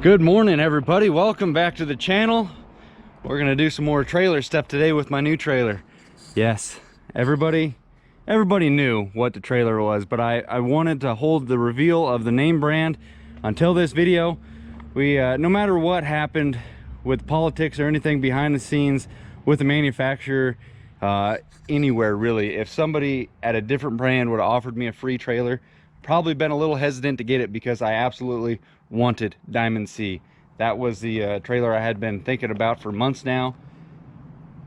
Good morning, everybody. Welcome back to the channel. We're gonna do some more trailer stuff today with my new trailer. Yes, everybody knew what the trailer was, but I wanted to hold the reveal of the name brand until this video. No matter what happened with politics or anything behind the scenes with the manufacturer, anywhere really, if somebody at a different brand would have offered me a free trailer, probably been a little hesitant to get it because I absolutely wanted Diamond C. That was the trailer I had been thinking about for months now.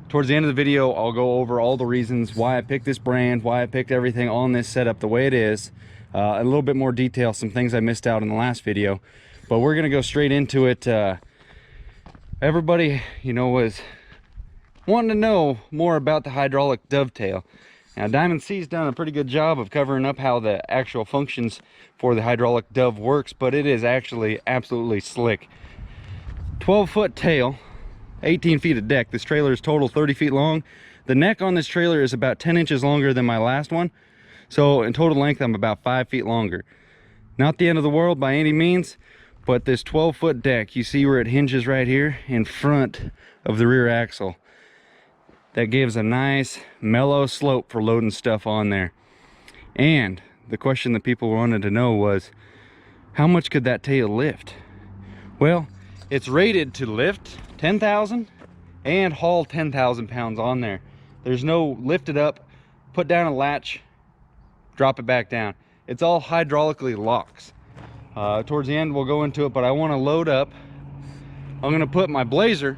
Towards the end of the video, I'll go over all the reasons why I picked this brand, why I picked everything on this setup the way it is, a little bit more detail, some things I missed out in the last video, but we're gonna go straight into it. Everybody, was wanting to know more about the hydraulic dovetail. Now, Diamond C's done a pretty good job of covering up how the actual functions for the hydraulic dove works, but it is actually absolutely slick. 12-foot tail, 18 feet of deck. This trailer is total 30 feet long. The neck on this trailer is about 10 inches longer than my last one. So in total length, I'm about 5 feet longer. Not the end of the world by any means, but this 12-foot deck, you see where it hinges right here in front of the rear axle. That gives a nice mellow slope for loading stuff on there. And the question that people wanted to know was, how much could that tail lift? Well, it's rated to lift 10,000 and haul 10,000 pounds on there. There's no lift it up, put down a latch, drop it back down. It's all hydraulically locks. Towards the end we'll go into it, but I want to load up. I'm going to put my blazer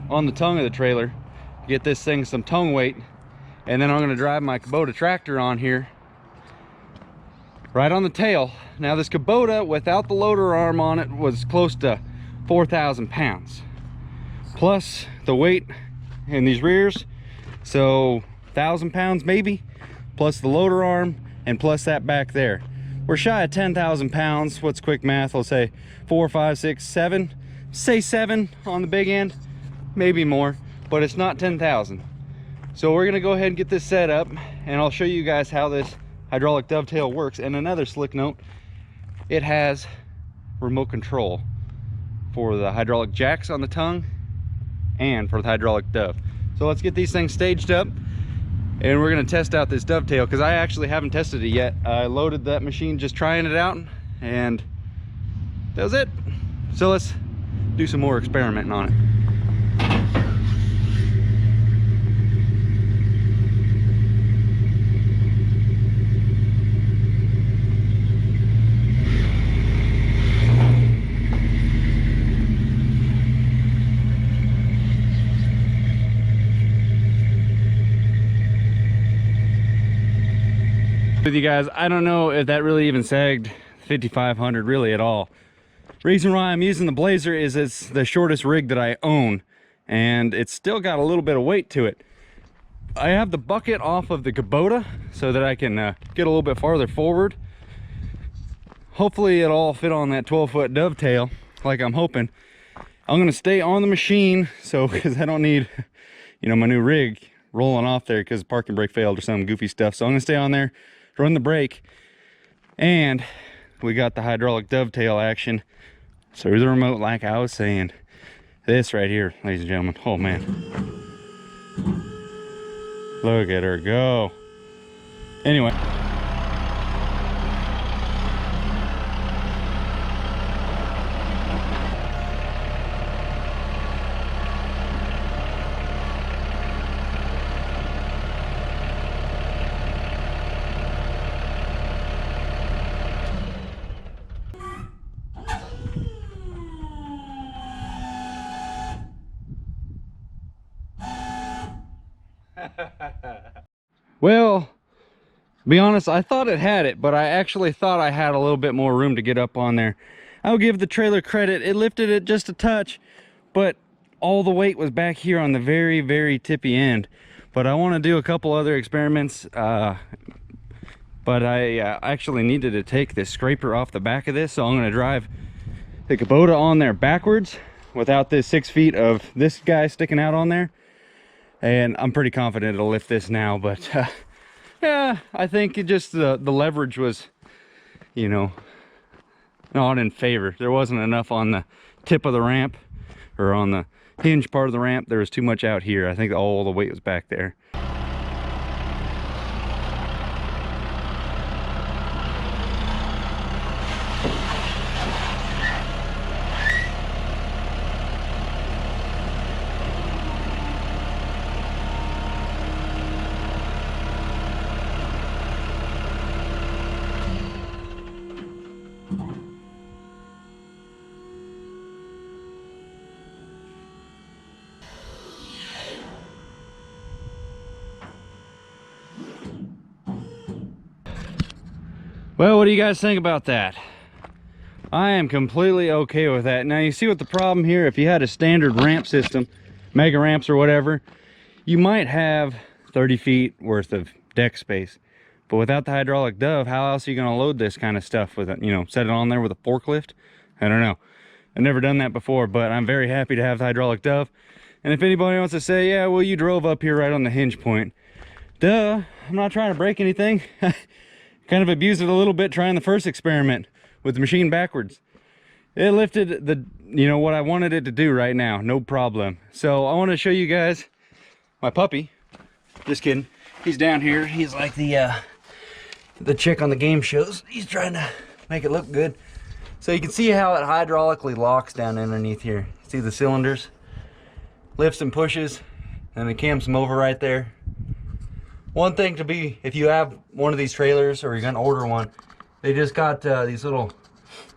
on the tongue of the trailer, get this thing some tongue weight, and then I'm going to drive my Kubota tractor on here right on the tail. Now this Kubota without the loader arm on it was close to 4,000 pounds plus the weight in these rears, so 1,000 pounds maybe, plus the loader arm and plus that back there. We're shy of 10,000 pounds. What's quick math? I'll say 4, 5, 6, 7, say 7 on the big end, maybe more, but it's not 10,000. So we're gonna go ahead and get this set up, and I'll show you guys how this hydraulic dovetail works. And another slick note, it has remote control for the hydraulic jacks on the tongue and for the hydraulic dove. So let's get these things staged up, and we're gonna test out this dovetail because I actually haven't tested it yet. I loaded that machine just trying it out, and that was it. So let's do some more experimenting on it. With you guys, I don't know if that really even sagged 5,500 really at all. Reason why I'm using the Blazer is it's the shortest rig that I own, and it's still got a little bit of weight to it. I have the bucket off of the Kubota so that I can get a little bit farther forward. Hopefully it'll all fit on that 12-foot dovetail like I'm hoping. I'm gonna stay on the machine because I don't need my new rig rolling off there because the parking brake failed or some goofy stuff. So I'm gonna stay on there, run the brake, and we got the hydraulic dovetail action through the remote like I was saying. This right here, ladies and gentlemen, oh man, look at her go. Anyway, well, to be honest, I thought it had it, but I actually thought I had a little bit more room to get up on there. I'll give the trailer credit. It lifted it just a touch, but all the weight was back here on the very, very tippy end. But I want to do a couple other experiments, but I actually needed to take this scraper off the back of this, so I'm going to drive the Kubota on there backwards without this 6 feet of this guy sticking out on there. And I'm pretty confident it'll lift this now, but yeah, I think it just the leverage was, not in favor. There wasn't enough on the tip of the ramp, or on the hinge part of the ramp. There was too much out here. I think all the weight was back there. Well, what do you guys think about that? I am completely okay with that. Now you see what the problem here, if you had a standard ramp system, mega ramps or whatever, you might have 30 feet worth of deck space. But without the hydraulic dove, how else are you gonna load this kind of stuff with it? You know, set it on there with a forklift? I don't know. I've never done that before, but I'm very happy to have the hydraulic dove. And if anybody wants to say, yeah, well, you drove up here right on the hinge point. Duh, I'm not trying to break anything. Kind of abused it a little bit trying the first experiment with the machine backwards. It lifted the, you know, what I wanted it to do right now, no problem. So I want to show you guys my puppy. Just kidding. He's down here. He's like the chick on the game shows. He's trying to make it look good. So you can see how it hydraulically locks down underneath here. See the cylinders? Lifts and pushes, and it cams them over right there. One thing to be, if you have one of these trailers or you're gonna order one, they just got these little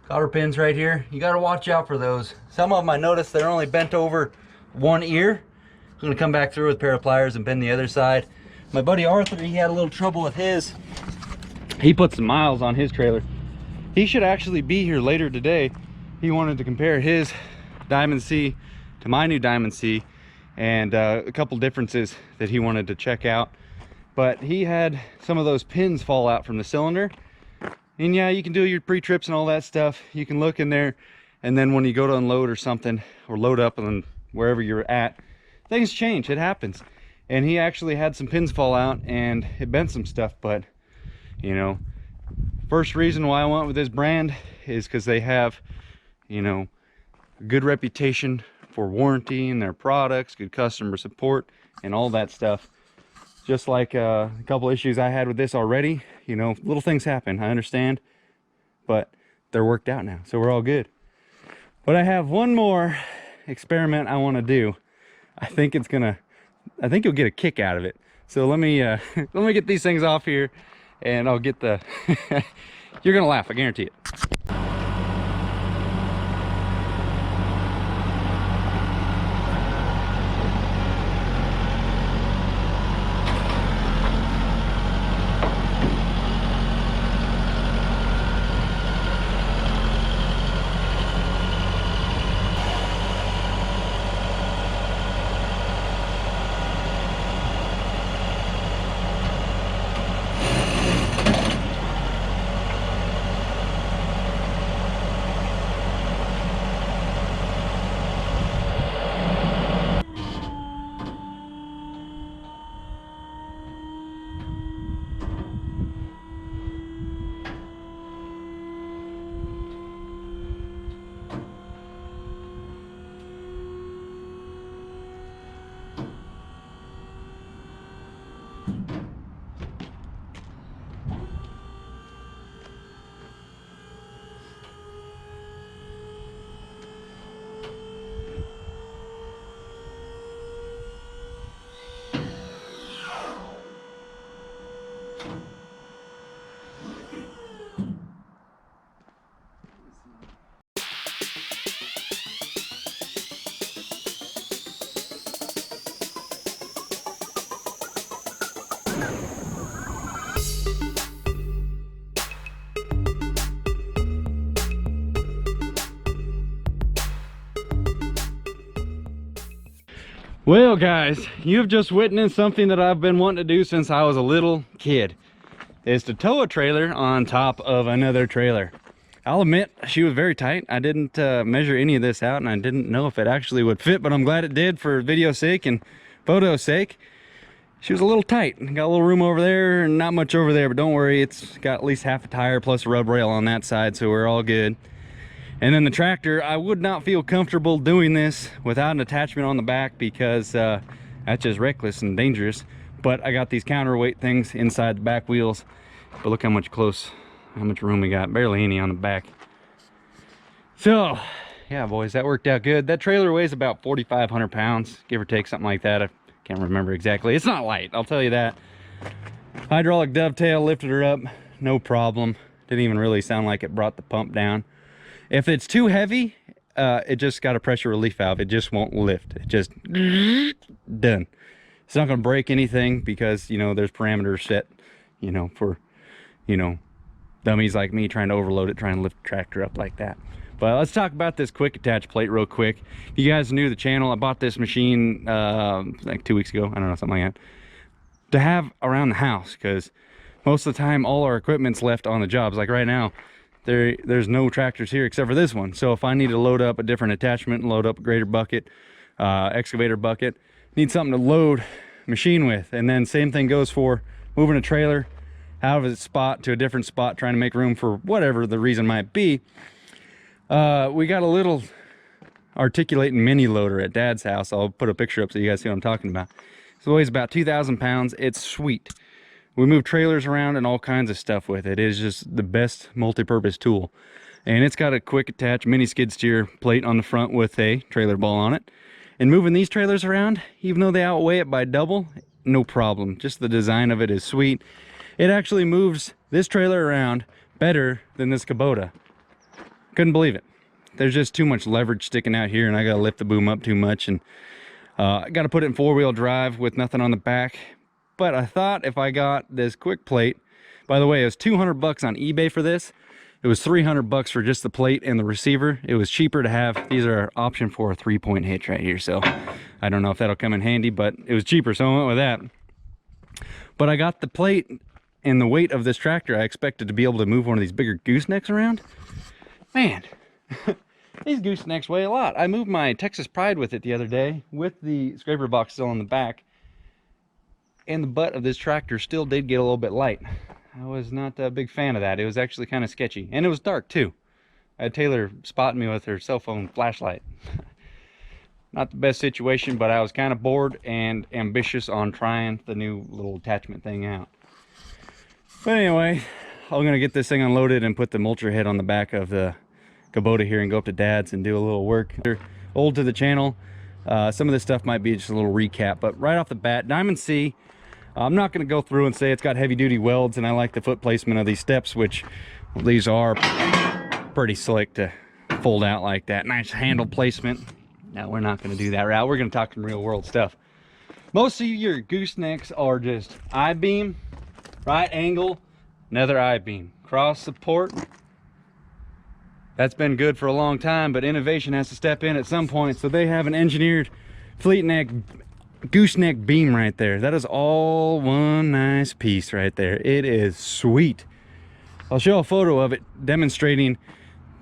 cotter pins right here. You gotta watch out for those. Some of them I noticed they're only bent over one ear. I'm gonna come back through with a pair of pliers and bend the other side. My buddy Arthur, he had a little trouble with his. He put some miles on his trailer. He should actually be here later today. He wanted to compare his Diamond C to my new Diamond C, and a couple differences that he wanted to check out. But he had some of those pins fall out from the cylinder. And yeah, you can do your pre-trips and all that stuff. You can look in there, and then when you go to unload or something, or load up and wherever you're at, things change, it happens. And he actually had some pins fall out and it bent some stuff. But you know, first reason why I went with this brand is because they have, you know, a good reputation for warranty in their products, good customer support, and all that stuff. Just like a couple issues I had with this already, you know, little things happen, I understand, but they're worked out now, so we're all good. But I have one more experiment I want to do. I think you'll get a kick out of it. So let me let me get these things off here, and I'll get the you're gonna laugh, I guarantee it. Well guys, you've just witnessed something that I've been wanting to do since I was a little kid. Is to tow a trailer on top of another trailer. I'll admit, she was very tight. I didn't measure any of this out, and I didn't know if it actually would fit, but I'm glad it did for video sake and photo sake. She was a little tight. Got a little room over there and not much over there, but don't worry, it's got at least half a tire plus a rub rail on that side, so we're all good. And then the tractor, I would not feel comfortable doing this without an attachment on the back, because that's just reckless and dangerous. But I got these counterweight things inside the back wheels. But look how much room we got. Barely any on the back. So yeah, boys, that worked out good. That trailer weighs about 4,500 pounds, give or take, something like that. I can't remember exactly. It's not light, I'll tell you that. Hydraulic dovetail lifted her up, no problem. Didn't even really sound like it brought the pump down. If it's too heavy, it just got a pressure relief valve. It just won't lift. It just done. It's not going to break anything, because you know there's parameters set, you know, for dummies like me trying to overload it, trying to lift the tractor up like that. But let's talk about this quick attach plate real quick. If you guys are new to the channel, I bought this machine like 2 weeks ago, I don't know, something like that, to have around the house, because most of the time all our equipment's left on the jobs. Like right now, there's no tractors here except for this one. So if I need to load up a different attachment, load up a grader bucket, excavator bucket, need something to load machine with. And then same thing goes for moving a trailer out of a spot to a different spot, trying to make room for whatever the reason might be. We got a little articulating mini loader at Dad's house. I'll put a picture up so you guys see what I'm talking about. It weighs about 2,000 pounds. It's sweet. We move trailers around and all kinds of stuff with it. It is just the best multi-purpose tool. And it's got a quick attach mini skid steer plate on the front with a trailer ball on it. And moving these trailers around, even though they outweigh it by double, no problem. Just the design of it is sweet. It actually moves this trailer around better than this Kubota. Couldn't believe it. There's just too much leverage sticking out here, and I gotta lift the boom up too much, and I gotta put it in 4-wheel drive with nothing on the back. But I thought if I got this quick plate, by the way, it was 200 bucks on eBay for this. It was 300 bucks for just the plate and the receiver. It was cheaper to have. These are an option for a 3-point hitch right here, so I don't know if that'll come in handy, but it was cheaper, so I went with that. But I got the plate and the weight of this tractor. I expected to be able to move one of these bigger goosenecks around. Man, these goosenecks weigh a lot. I moved my Texas Pride with it the other day with the scraper box still on the back, and the butt of this tractor still did get a little bit light. I was not a big fan of that. It was actually kind of sketchy, and it was dark too. I had Taylor spotting me with her cell phone flashlight. Not the best situation, but I was kind of bored and ambitious on trying the new little attachment thing out. But anyway, I'm gonna get this thing unloaded and put the mulcher head on the back of the Kubota here and go up to Dad's and do a little work. They're old to the channel. Some of this stuff might be just a little recap, but right off the bat, Diamond C, I'm not going to go through and say it's got heavy duty welds, and I like the foot placement of these steps, which these are pretty slick to fold out like that. Nice handle placement. No, we're not going to do that route. We're going to talk some real world stuff. Most of your goosenecks are just I-beam, right angle, another I-beam, cross support. That's been good for a long time, but innovation has to step in at some point. So they have an engineered fleet neck gooseneck beam right there. That is all one nice piece right there. It is sweet. I'll show a photo of it demonstrating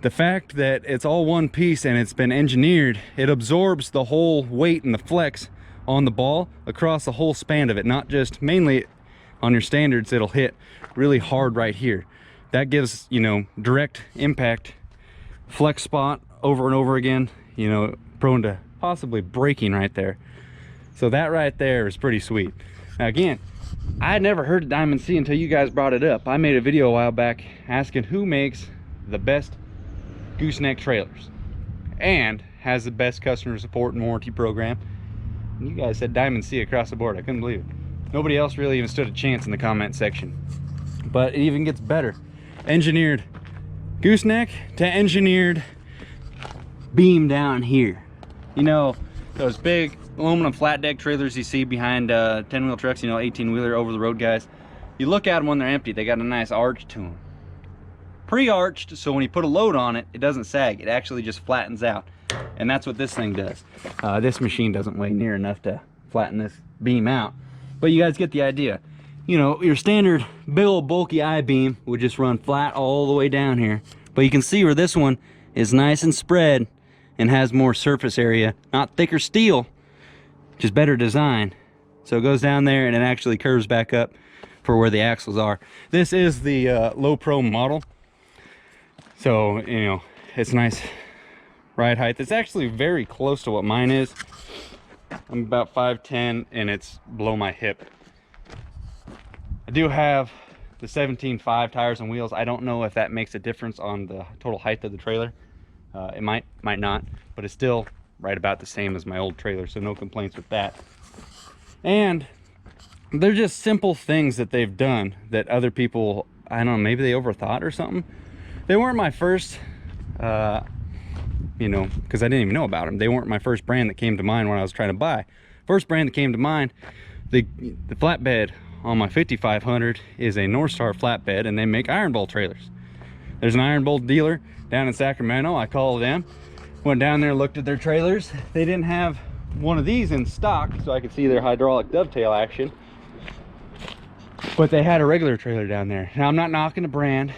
the fact that it's all one piece and it's been engineered. It absorbs the whole weight and the flex on the ball across the whole span of it, not just mainly on your standards. It'll hit really hard right here. That gives, you know, direct impact flex spot over and over again, you know, prone to possibly breaking right there. So that right there is pretty sweet. Now again, I had never heard of Diamond C until you guys brought it up. I made a video a while back asking who makes the best gooseneck trailers and has the best customer support and warranty program. And you guys said Diamond C across the board. I couldn't believe it. Nobody else really even stood a chance in the comment section. But it even gets better. Engineered gooseneck to engineered beam down here. You know, those big aluminum flat deck trailers you see behind 10-wheel trucks, you know, 18-wheeler over the road guys. You look at them when they're empty, they got a nice arch to them. Pre-arched, so when you put a load on it, it doesn't sag. It actually just flattens out. And that's what this thing does. This machine doesn't weigh near enough to flatten this beam out. But you guys get the idea. You know, your standard big old bulky I-beam would just run flat all the way down here. But you can see where this one is nice and spread and has more surface area. Not thicker steel, just better design. So it goes down there and it actually curves back up for where the axles are. This is the low pro model. So, you know, it's nice ride height. It's actually very close to what mine is. I'm about 5'10", and it's below my hip. I do have the 17.5 tires and wheels. I don't know if that makes a difference on the total height of the trailer. It might not, but it's still right about the same as my old trailer, so no complaints with that. And they're just simple things that they've done that other people, I don't know, maybe they overthought or something. They weren't my first, you know, because I didn't even know about them. They weren't my first brand that came to mind when I was trying to buy. First brand that came to mind, the flatbed on my 5500 is a North Star flatbed, and they make iron bolt trailers. There's an iron bolt dealer down in Sacramento. I called them, went down there, looked at their trailers. They didn't have one of these in stock, so I could see their hydraulic dovetail action, but they had a regular trailer down there. Now, I'm not knocking the brand,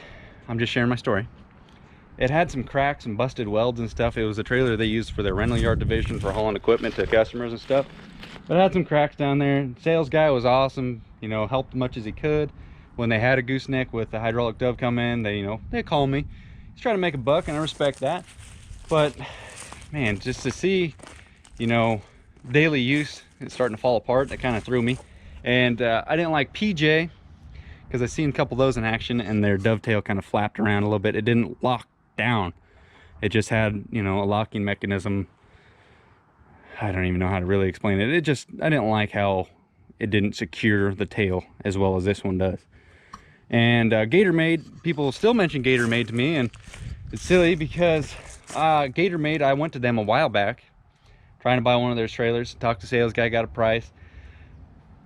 I'm just sharing my story. It had some cracks and busted welds and stuff. It was a trailer they used for their rental yard division for hauling equipment to customers and stuff, but it had some cracks down there. Sales guy was awesome, you know, helped as much as he could. When they had a gooseneck with the hydraulic dove come in, they, you know, they called me. He's trying to make a buck, and I respect that. But man, just to see, you know, daily use, it's starting to fall apart, that kind of threw me. And I didn't like PJ, because I seen a couple of those in action, and their dovetail kind of flapped around a little bit. It didn't lock down. It just had, you know, a locking mechanism. I don't even know how to really explain it. It just, I didn't like how it didn't secure the tail as well as this one does. And Gatormade, people still mention Gatormade to me, and it's silly because Gatormade, I went to them a while back trying to buy one of their trailers, talked to the sales guy, got a price.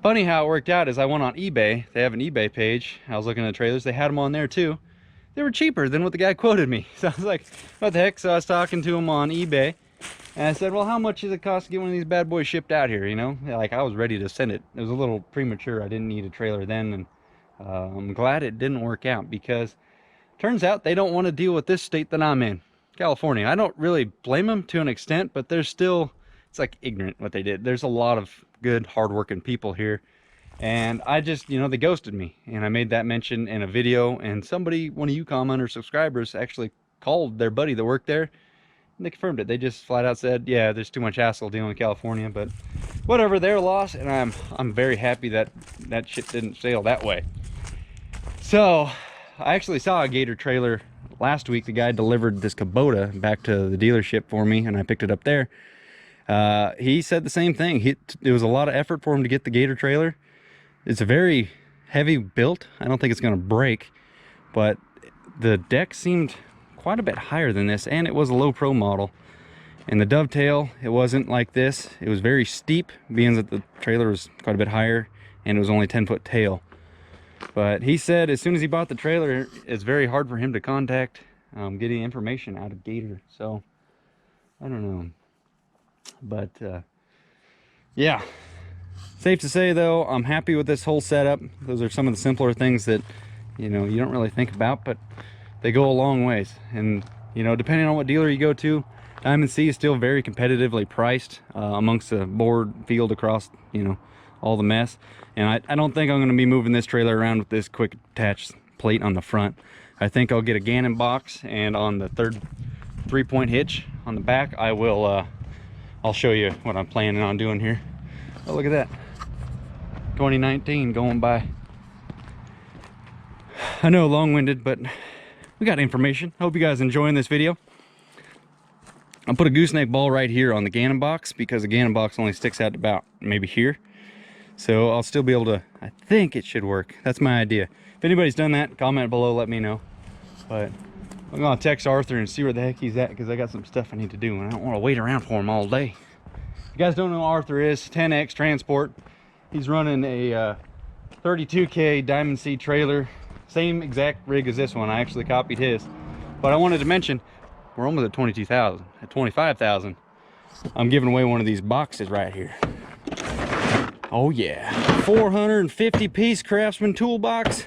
Funny how it worked out is I went on eBay. They have an eBay page. I was looking at the trailers. They had them on there too. They were cheaper than what the guy quoted me. So I was like, what the heck? So I was talking to him on eBay, and I said, well, how much does it cost to get one of these bad boys shipped out here, you know? Like, I was ready to send it. It was a little premature. I didn't need a trailer then, and I'm glad it didn't work out, because turns out they don't want to deal with this state that I'm in, California. I don't really blame them to an extent, but there's still, it's like ignorant what they did. There's a lot of good, hardworking people here, and I just, you know, they ghosted me. And I made that mention in a video, and somebody, one of you commenters, subscribers, actually called their buddy that worked there, and they confirmed it. They just flat out said, yeah, there's too much hassle dealing with California, but whatever, their loss. And I'm very happy that that shit didn't sail that way. So I actually saw a Gator trailer last week. The guy delivered this Kubota back to the dealership for me, and I picked it up there. He said the same thing. It was a lot of effort for him to get the Gator trailer. It's a very heavy built. I don't think it's going to break, but the deck seemed quite a bit higher than this, and it was a low pro model. And the dovetail, it wasn't like this. It was very steep, being that the trailer was quite a bit higher, and it was only 10-foot tail. But he said as soon as he bought the trailer, it's very hard for him to contact getting information out of Gator. So I don't know, but yeah, safe to say though, I'm happy with this whole setup. Those are some of the simpler things that, you know, you don't really think about, but they go a long ways. And, you know, depending on what dealer you go to, Diamond C is still very competitively priced amongst the board field across, you know, all the mess. And I don't think I'm going to be moving this trailer around with this quick attach plate on the front. I think I'll get a Gannon box, and on the third 3-point hitch on the back, I will I'll show you what I'm planning on doing here. Oh, look at that, 2019 going by. I know, long-winded, but we got information. Hope you guys enjoying this video. I'll put a gooseneck ball right here on the Gannon box, because the Gannon box only sticks out about maybe here. So I'll still be able to, I think it should work. That's my idea. If anybody's done that, comment below, let me know. But I'm gonna text Arthur and see where the heck he's at, because I got some stuff I need to do, and I don't want to wait around for him all day. If you guys don't know who Arthur is, 10X Transport. He's running a 32K Diamond C trailer. Same exact rig as this one. I actually copied his. But I wanted to mention, we're almost at 22,000. At 25,000, I'm giving away one of these boxes right here. Oh yeah, 450 piece Craftsman toolbox.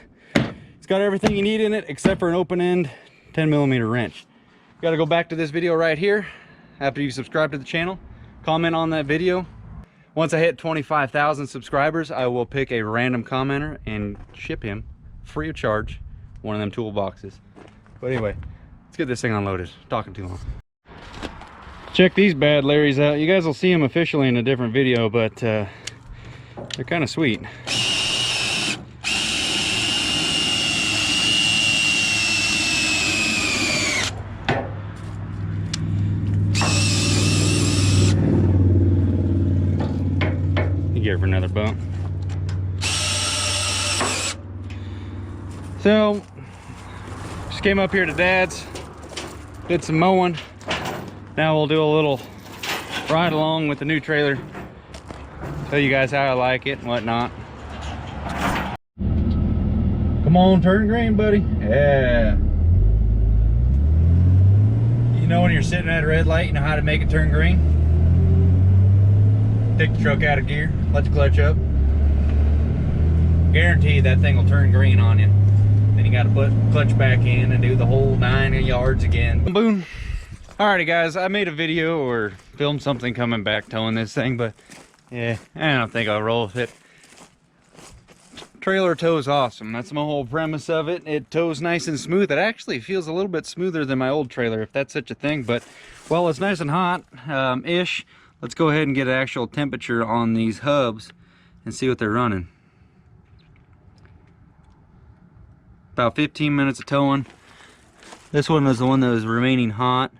It's got everything you need in it except for an open end 10mm wrench. Got to go back to this video right here. After you subscribe to the channel, comment on that video. Once I hit 25,000 subscribers, I will pick a random commenter and ship him free of charge one of them toolboxes. But anyway, let's get this thing unloaded. Talking too long. Check these bad Larrys out. You guys will see them officially in a different video, but they're kind of sweet. You get her for another bump. So, just came up here to Dad's, did some mowing. Now we'll do a little ride along with the new trailer. Tell you guys how I like it and whatnot. Come on, turn green, buddy. Yeah. You know when you're sitting at a red light, you know how to make it turn green? Take the truck out of gear, let the clutch up. Guarantee that thing will turn green on you. Then you gotta put clutch back in and do the whole 9 yards again. Boom. Alrighty guys, I made a video or filmed something coming back towing this thing, but yeah, I don't think I'll roll with it. Trailer tows awesome. That's my whole premise of it. It tows nice and smooth. It actually feels a little bit smoother than my old trailer, if that's such a thing. But well, it's nice and hot ish. Let's go ahead and get an actual temperature on these hubs and see what they're running. About 15 minutes of towing. This one was the one that was remaining hot.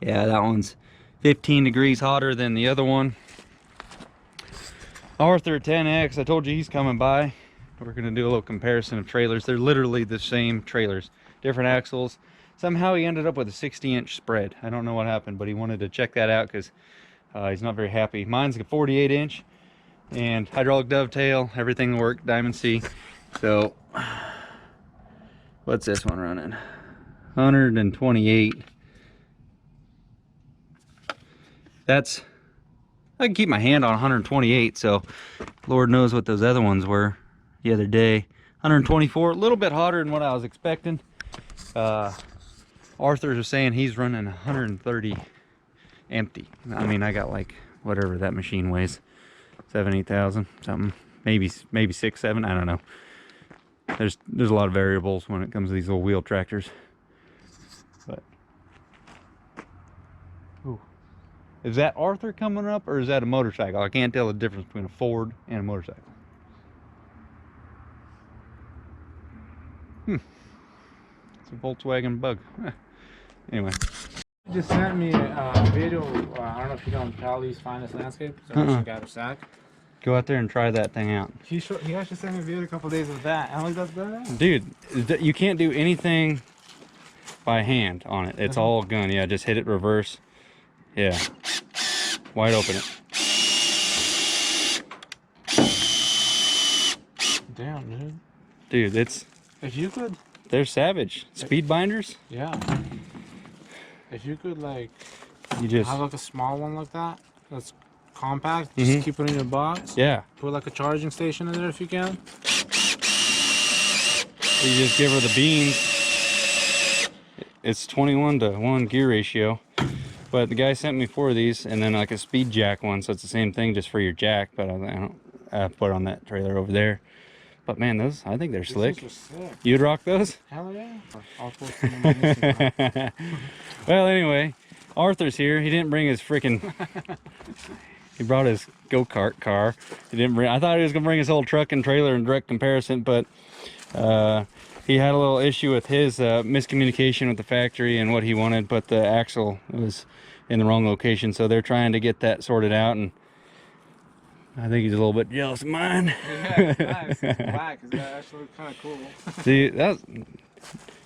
Yeah, that one's 15 degrees hotter than the other one. Arthur 10X, I told you he's coming by. We're gonna do a little comparison of trailers. They're literally the same trailers, different axles. Somehow he ended up with a 60-inch spread. I don't know what happened, but he wanted to check that out because he's not very happy. Mine's a 48-inch and hydraulic dovetail, everything worked, Diamond C. So, what's this one running? 128. That's, I can keep my hand on 128, so Lord knows what those other ones were the other day. 124, a little bit hotter than what I was expecting. Arthur's was saying he's running 130 empty. I mean, I got like whatever that machine weighs, 7,000, 8,000 something, maybe 6, 7, I don't know. There's a lot of variables when it comes to these little wheel tractors. But ooh. Is that Arthur coming up or is that a motorcycle? I can't tell the difference between a Ford and a motorcycle. It's a Volkswagen Bug. Anyway. He just sent me a video. I don't know if you know Cali's Finest Landscape. So I got a sack. Go out there and try that thing out. He actually sent me a video a couple days of that. I don't think that's better. Dude, you can't do anything by hand on it. It's all gun. Yeah, just hit it reverse. Yeah. Wide open it. Damn, dude. Dude, it's... If you could... They're savage. Speed binders? Yeah. If you could, like... You just... have, like, a small one like that. That's compact. Just keep it in your box. Yeah. Put, like, a charging station in there if you can. You just give her the beans. It's 21:1 gear ratio. But the guy sent me 4 of these, and then like a speed jack one, so it's the same thing just for your jack. But I don't put on that trailer over there. But man, those, I think they're slick. You'd rock those? Hell yeah! I'll post them on my Instagram. Well, anyway, Arthur's here. He didn't bring his freaking. He brought his go-kart car. He didn't bring. I thought he was gonna bring his whole truck and trailer in direct comparison, but he had a little issue with his miscommunication with the factory and what he wanted, but the axle was in the wrong location, so they're trying to get that sorted out, and I think he's a little bit jealous of mine. Yeah, it's nice. It's black. It's actually kind of cool. See,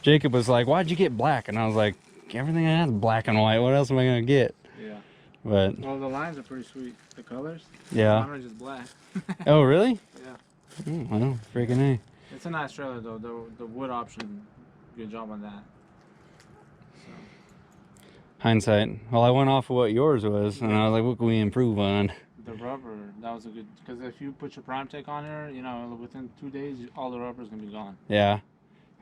Jacob was like, "Why'd you get black?" And I was like, "Everything I have is black and white. What else am I gonna get?" Yeah. But well, the lines are pretty sweet. The colors. Yeah. Mine are just black. Oh, really? Yeah. Well, freaking A. It's a nice trailer though. The wood option, good job on that. So. Hindsight. Well, I went off of what yours was, and I was like, what can we improve on? The rubber, that was a good, because if you put your prime tech on here, you know, within 2 days, all the rubber's gonna be gone. Yeah.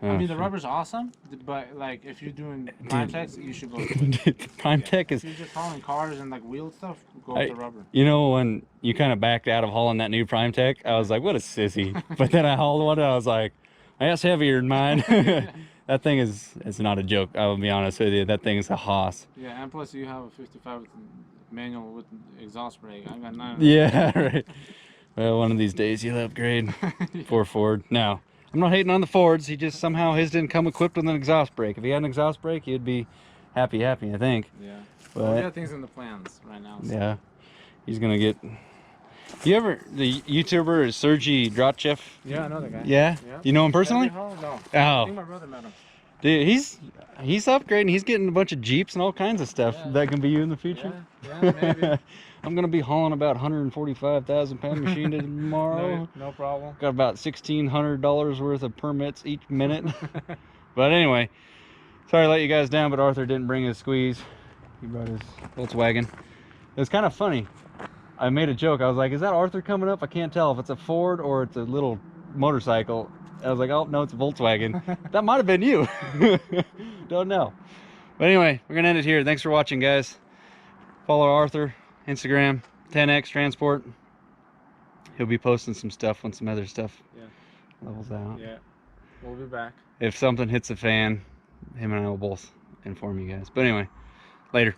I mean, the rubber's awesome, but like if you're doing prime techs, you should go with it. Prime tech is. If you're just hauling cars and like wheel stuff, go with the rubber. You know, when you kind of backed out of hauling that new prime tech, I was like, what a sissy. But then I hauled one, and I was like, that's heavier than mine. That thing it's not a joke. I will be honest with you. That thing is a hoss. Yeah, and plus you have a 55 with manual with exhaust brake. I got 9. Yeah, right. Well, one of these days you'll upgrade for Ford. Now, I'm not hating on the Fords. He just somehow his didn't come equipped with an exhaust brake. If he had an exhaust brake, he'd be happy, I think. Yeah. But Well, we got things in the plans right now. So. yeah, he's gonna get. You ever the YouTuber is Sergey Dratchev? Yeah, I know the guy. Yeah. Yeah. You know him personally? No. Oh. I think my brother met him. Dude, he's upgrading. He's getting a bunch of Jeeps and all kinds of stuff that can be you in the future. Yeah, maybe. I'm gonna be hauling about 145,000 pound machine tomorrow. No problem. Got about $1,600 worth of permits each minute. But anyway, sorry to let you guys down, but Arthur didn't bring his squeeze. He brought his Volkswagen. It was kind of funny. I made a joke. I was like, "Is that Arthur coming up? I can't tell if it's a Ford or it's a little motorcycle." I was like, "Oh no, it's a Volkswagen." That might have been you. Don't know. But anyway, we're gonna end it here. Thanks for watching, guys. Follow Arthur, Instagram, 10X Transport. He'll be posting some stuff when some other stuff levels out. Yeah, we'll be back. If something hits the fan, him and I will both inform you guys. But anyway, later.